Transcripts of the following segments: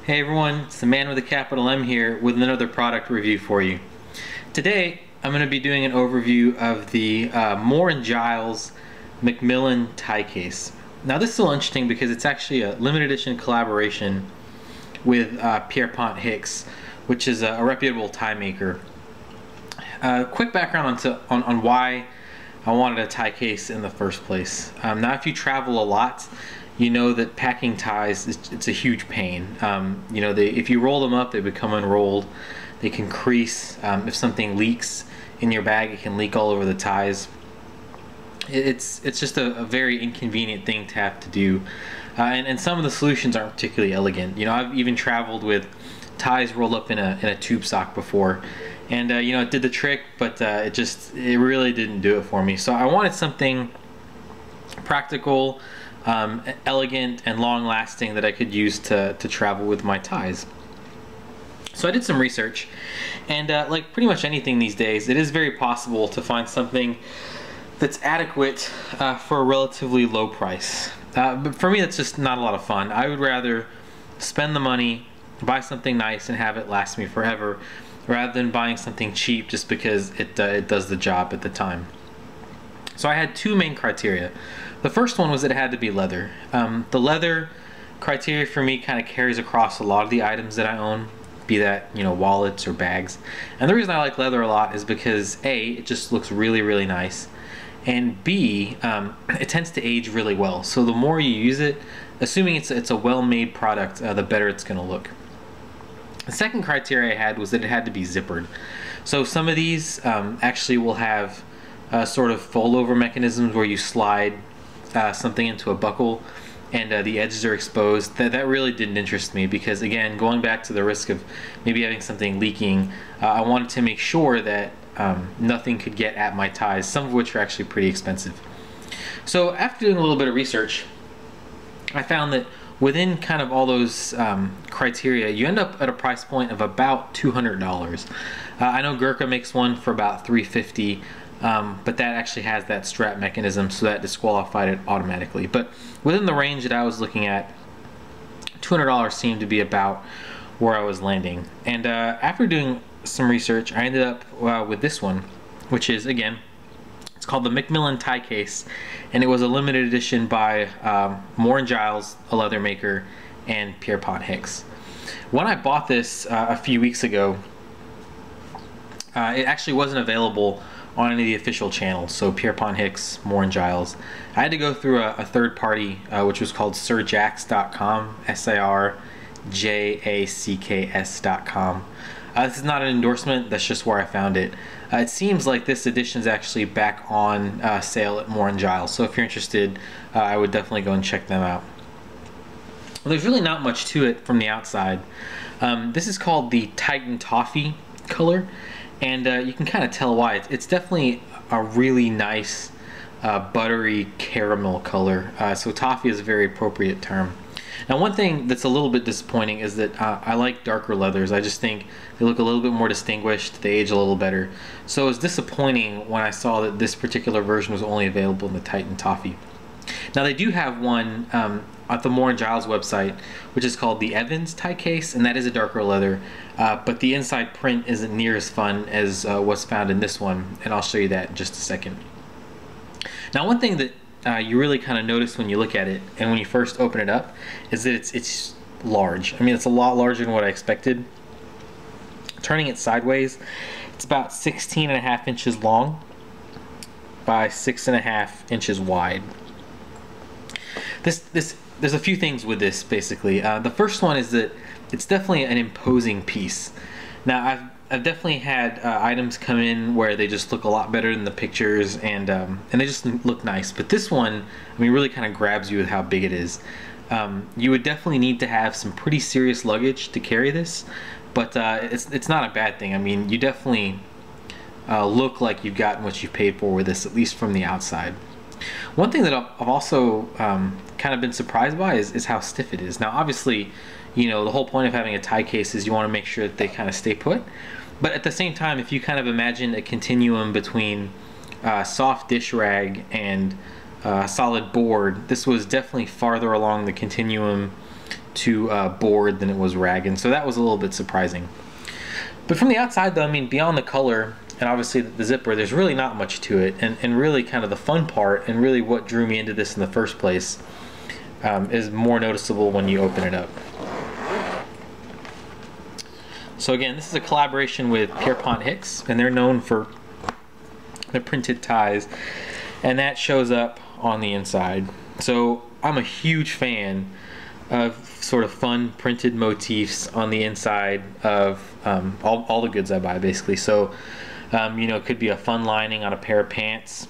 Hey everyone, it's the man with a capital M here with another product review for you. Today I'm going to be doing an overview of the Moore&Giles McMillan tie case. Now this is a little interesting because it's actually a limited edition collaboration with Pierrepont Hicks, which is a reputable tie maker. Quick background on why I wanted a tie case in the first place. Now if you travel a lot, you know that packing ties, it's a huge pain. If you roll them up, they become unrolled. They can crease. If something leaks in your bag, it can leak all over the ties. It's just a very inconvenient thing to have to do. And some of the solutions aren't particularly elegant. I've even traveled with ties rolled up in a tube sock before. And it did the trick, but it really didn't do it for me. So I wanted something practical, elegant and long-lasting that I could use to travel with my ties. So I did some research, and like pretty much anything these days, it is very possible to find something that's adequate for a relatively low price. But for me, that's just not a lot of fun. I would rather spend the money, buy something nice, and have it last me forever, rather than buying something cheap just because it does the job at the time. So I had two main criteria. The first one was that it had to be leather. The leather criteria for me kind of carries across a lot of the items that I own, be that wallets or bags. And the reason I like leather a lot is because A, it just looks really, really nice, and B, it tends to age really well. So the more you use it, assuming it's a well-made product, the better it's going to look. The second criteria I had was that it had to be zippered. So some of these actually will have sort of fold-over mechanisms where you slide something into a buckle and the edges are exposed. That really didn't interest me because, again, going back to the risk of maybe having something leaking, I wanted to make sure that nothing could get at my ties, some of which are actually pretty expensive. So after doing a little bit of research, I found that within kind of all those criteria, you end up at a price point of about $200. I know Gurkha makes one for about $350. But that actually has that strap mechanism, so that disqualified it automatically. But within the range that I was looking at, $200 seemed to be about where I was landing. And after doing some research, I ended up with this one, which is, again, it's called the McMillan tie case, and it was a limited edition by Moore&Giles, a leather maker, and Pierrepont Hicks. When I bought this a few weeks ago, it actually wasn't available on any of the official channels, so Pierrepont Hicks, Moore&Giles. I had to go through a third party, which was called sirjacks.com, SIRJACKS.com. This is not an endorsement, that's just where I found it. It seems like this edition is actually back on sale at Moore&Giles, so if you're interested, I would definitely go and check them out. Well, there's really not much to it from the outside. This is called the Titan Toffee color. And you can kind of tell why. It's definitely a really nice buttery caramel color. So toffee is a very appropriate term. Now one thing that's a little bit disappointing is that I like darker leathers. I just think they look a little bit more distinguished. They age a little better. So it was disappointing when I saw that this particular version was only available in the Titan Toffee. Now they do have one at the Moore&Giles website, which is called the Evans tie case, and that is a darker leather, but the inside print isn't near as fun as what's found in this one, and I'll show you that in just a second. Now one thing that you really kind of notice when you look at it and when you first open it up is that it's large. I mean, it's a lot larger than what I expected. Turning it sideways, it's about 16.5 inches long by 6.5 inches wide. There's a few things with this, basically. The first one is that it's definitely an imposing piece. Now, I've definitely had items come in where they just look a lot better than the pictures, and they just look nice. But this one, I mean, really kind of grabs you with how big it is. You would definitely need to have some pretty serious luggage to carry this, but it's not a bad thing. I mean, you definitely look like you've gotten what you paid for with this, at least from the outside. One thing that I've also kind of been surprised by is how stiff it is. Now obviously, the whole point of having a tie case is you want to make sure that they kind of stay put. But at the same time, if you kind of imagine a continuum between soft dish rag and solid board, this was definitely farther along the continuum to board than it was rag, and so that was a little bit surprising. But from the outside though, I mean, beyond the color and obviously the zipper, there's really not much to it, and really kind of the fun part and really what drew me into this in the first place is more noticeable when you open it up. So again, this is a collaboration with Pierrepont Hicks, and they're known for the printed ties, and that shows up on the inside. So I'm a huge fan of sort of fun printed motifs on the inside of all the goods I buy, basically. So you know, it could be a fun lining on a pair of pants,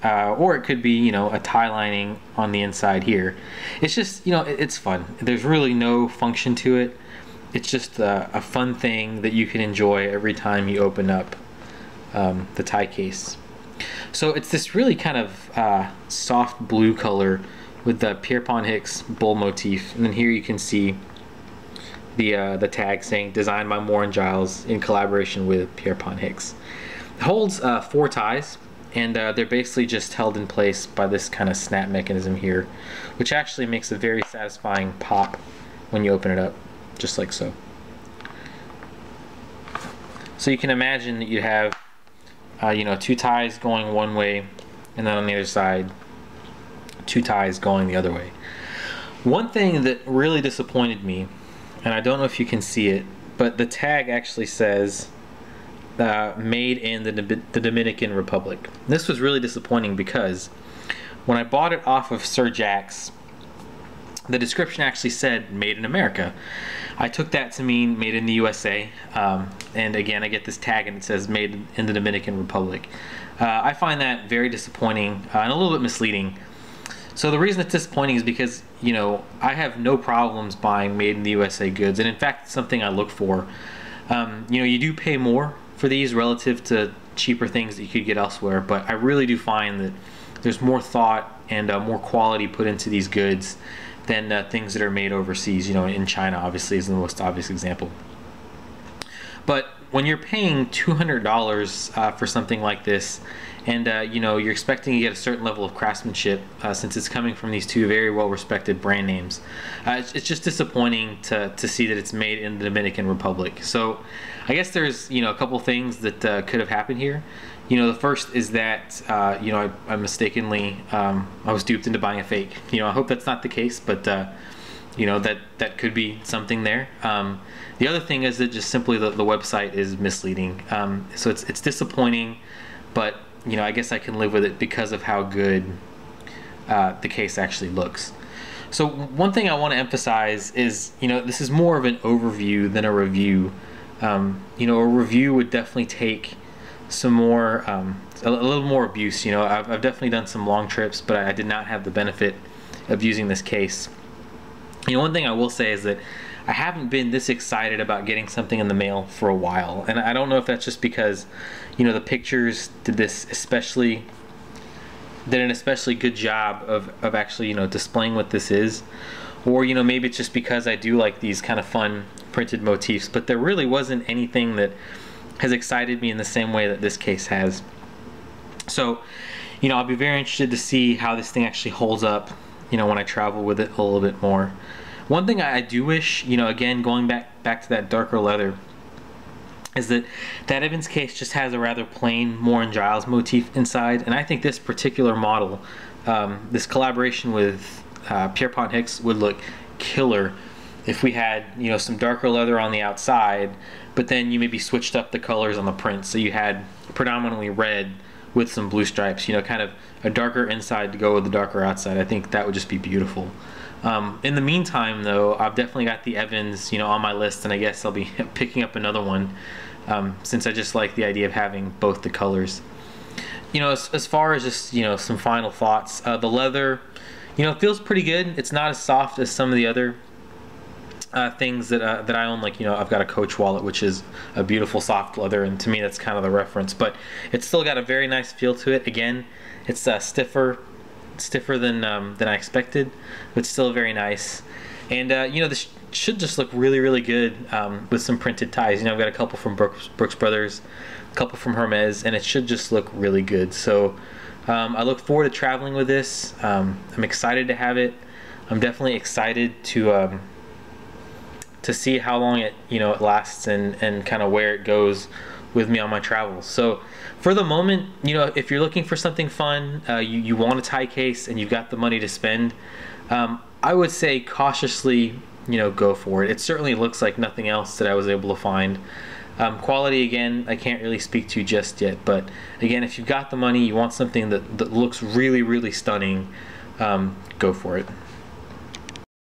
or it could be, you know, a tie lining on the inside here. It's just, you know, it's fun. There's really no function to it. It's just a fun thing that you can enjoy every time you open up the tie case. So it's this really kind of soft blue color with the Pierrepont Hicks bull motif, and then here you can see the tag saying designed by Moore&Giles in collaboration with Pierrepont Hicks. It holds 4 ties, and they're basically just held in place by this kind of snap mechanism here, which actually makes a very satisfying pop when you open it up, just like so. So you can imagine that you have you know, 2 ties going one way, and then on the other side 2 ties going the other way. One thing that really disappointed me, and I don't know if you can see it, but the tag actually says made in the Dominican Republic. This was really disappointing because when I bought it off of Sir Jack's, the description actually said made in America. I took that to mean made in the USA, and again I get this tag and it says made in the Dominican Republic. I find that very disappointing and a little bit misleading. So the reason it's disappointing is because, you know, I have no problems buying made in the USA goods, and in fact it's something I look for. You know, you do pay more for these relative to cheaper things that you could get elsewhere, but I really do find that there's more thought and more quality put into these goods than things that are made overseas. You know, in China obviously is the most obvious example. But when you're paying $200 for something like this, and you know, you're expecting to get a certain level of craftsmanship since it's coming from these 2 very well-respected brand names, it's just disappointing to see that it's made in the Dominican Republic. So I guess there's, you know, a couple things that could have happened here. You know, the first is that you know, I mistakenly I was duped into buying a fake. You know, I hope that's not the case, but you know, that could be something there. The other thing is that just simply the website is misleading. So it's disappointing, but you know, I guess I can live with it because of how good the case actually looks. So one thing I want to emphasize is, you know, this is more of an overview than a review. You know, a review would definitely take some more, a little more abuse. You know, I've definitely done some long trips, but I did not have the benefit of using this case. You know, one thing I will say is that I haven't been this excited about getting something in the mail for a while, and I don't know if that's just because, you know, the pictures did an especially good job of actually, you know, displaying what this is, or, you know, maybe it's just because I do like these kind of fun printed motifs, but there really wasn't anything that has excited me in the same way that this case has. So, you know, I'll be very interested to see how this thing actually holds up, you know, when I travel with it a little bit more. One thing I do wish, you know, again, going back to that darker leather, is that Evans case just has a rather plain Moore&Giles motif inside, and I think this particular model, this collaboration with Pierrepont Hicks, would look killer if we had, you know, some darker leather on the outside, but then you maybe switched up the colors on the print, so you had predominantly red with some blue stripes, you know, kind of a darker inside to go with the darker outside. I think that would just be beautiful. In the meantime, though, I've definitely got the Evans, you know, on my list, and I guess I'll be picking up another one since I just like the idea of having both the colors. You know, as far as just, you know, some final thoughts, the leather, you know, it feels pretty good. It's not as soft as some of the other things that I own. Like, you know, I've got a Coach wallet, which is a beautiful soft leather, and to me that's kind of the reference, but it's still got a very nice feel to it. Again, it's stiffer than I expected, but still very nice. And you know, this should just look really good with some printed ties. You know, I've got a couple from Brooks Brothers, a couple from Hermes, and it should just look really good. So I look forward to traveling with this. I'm excited to have it. I'm definitely excited to to see how long it it lasts and kind of where it goes with me on my travels. So for the moment, if you're looking for something fun, you want a tie case and you've got the money to spend, I would say cautiously go for it. It certainly looks like nothing else that I was able to find. Quality, again, I can't really speak to just yet, but again, if you've got the money, you want something that looks really, really stunning, go for it.